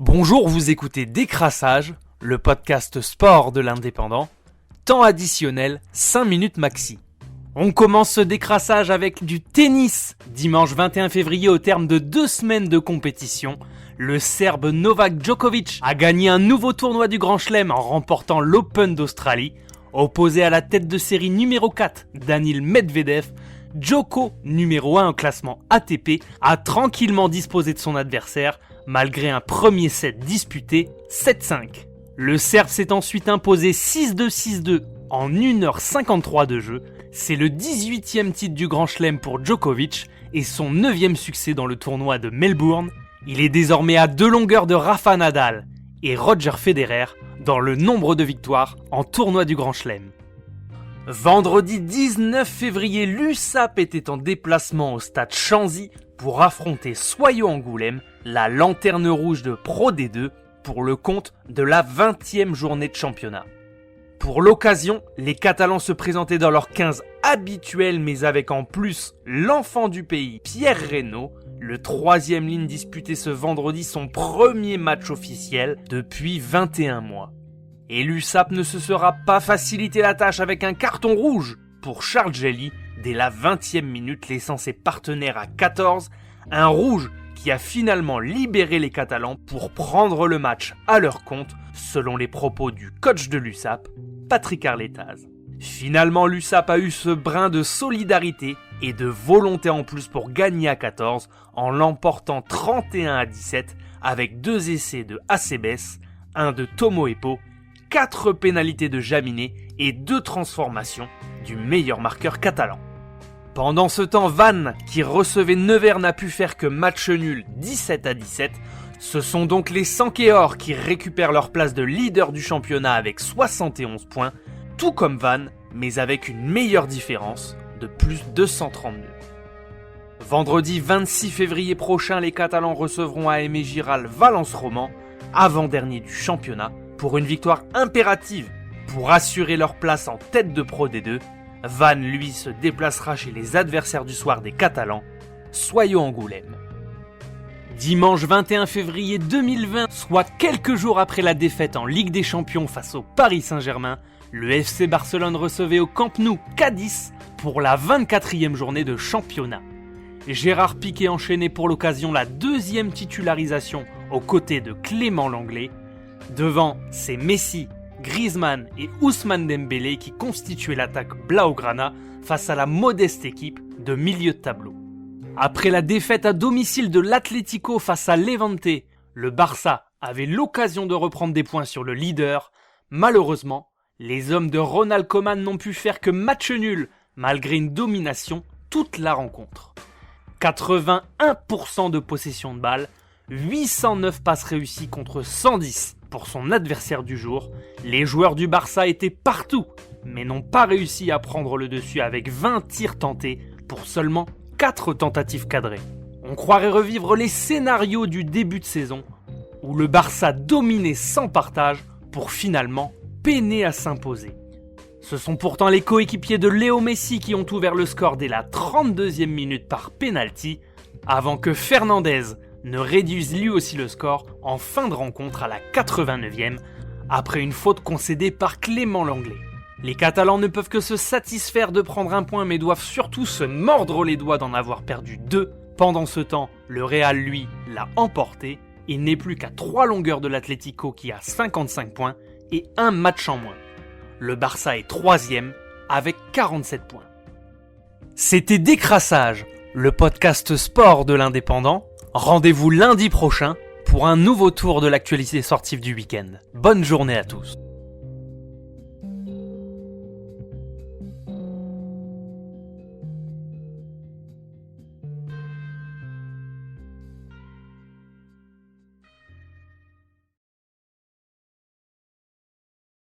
Bonjour, vous écoutez Décrassage, le podcast sport de l'Indépendant. Temps additionnel, 5 minutes maxi. On commence ce décrassage avec du tennis. Dimanche 21 février, au terme de 2 semaines de compétition, le Serbe Novak Djokovic a gagné un nouveau tournoi du Grand Chelem en remportant l'Open d'Australie. Opposé à la tête de série numéro 4, Daniil Medvedev, Djoko, numéro 1 au classement ATP, a tranquillement disposé de son adversaire, malgré un premier set disputé 7-5. Le Serbe s'est ensuite imposé 6-2, 6-2 en 1h53 de jeu. C'est le 18e titre du Grand Chelem pour Djokovic et son 9e succès dans le tournoi de Melbourne. Il est désormais à 2 longueurs de Rafa Nadal et Roger Federer dans le nombre de victoires en tournoi du Grand Chelem. Vendredi 19 février, l'USAP était en déplacement au stade Chanzy pour affronter Soyaux-Angoulême, la lanterne rouge de Pro D2, pour le compte de la 20e journée de championnat. Pour l'occasion, les Catalans se présentaient dans leur 15 habituel, mais avec en plus l'enfant du pays, Pierre Reynaud, le 3e ligne disputé ce vendredi son premier match officiel depuis 21 mois. Et l'USAP ne se sera pas facilité la tâche avec un carton rouge pour Charles Jelly dès la 20e minute, laissant ses partenaires à 14, un rouge qui a finalement libéré les Catalans pour prendre le match à leur compte, selon les propos du coach de l'USAP, Patrick Arletaz. Finalement, l'USAP a eu ce brin de solidarité et de volonté en plus pour gagner à 14 en l'emportant 31-17 avec 2 essais de Acebes, un de Tomo Epo, 4 pénalités de Jaminet et 2 transformations du meilleur marqueur catalan. Pendant ce temps, Vannes, qui recevait Nevers, n'a pu faire que match nul 17-17. Ce sont donc les Sankéors qui récupèrent leur place de leader du championnat avec 71 points, tout comme Vannes, mais avec une meilleure différence de plus 232. Vendredi 26 février prochain, les Catalans recevront à Aimé Giral Valence-Roman, avant-dernier du championnat, pour une victoire impérative pour assurer leur place en tête de Pro D2. Vannes, lui, se déplacera chez les adversaires du soir des Catalans, Soyaux-Angoulême. Dimanche 21 février 2020, soit quelques jours après la défaite en Ligue des Champions face au Paris Saint-Germain, le FC Barcelone recevait au Camp Nou Cadiz pour la 24e journée de championnat. Gérard Piqué enchaînait pour l'occasion la 2e titularisation aux côtés de Clément Lenglet. Devant, c'est Messi, Griezmann et Ousmane Dembélé qui constituaient l'attaque Blaugrana face à la modeste équipe de milieu de tableau. Après la défaite à domicile de l'Atlético face à Levante, le Barça avait l'occasion de reprendre des points sur le leader. Malheureusement, les hommes de Ronald Koeman n'ont pu faire que match nul malgré une domination toute la rencontre. 81% de possession de balle, 809 passes réussies contre 110 pour son adversaire du jour. Les joueurs du Barça étaient partout, mais n'ont pas réussi à prendre le dessus avec 20 tirs tentés pour seulement 4 tentatives cadrées. On croirait revivre les scénarios du début de saison, où le Barça dominait sans partage pour finalement peiner à s'imposer. Ce sont pourtant les coéquipiers de Léo Messi qui ont ouvert le score dès la 32e minute par penalty, avant que Fernandez ne réduise lui aussi le score en fin de rencontre à la 89e, après une faute concédée par Clément Lenglet. Les Catalans ne peuvent que se satisfaire de prendre un point, mais doivent surtout se mordre les doigts d'en avoir perdu 2. Pendant ce temps, le Real, lui, l'a emporté. Il n'est plus qu'à 3 longueurs de l'Atlético qui a 55 points et un match en moins. Le Barça est 3e avec 47 points. C'était Décrassage, le podcast sport de l'Indépendant. Rendez-vous lundi prochain pour un nouveau tour de l'actualité sportive du week-end. Bonne journée à tous.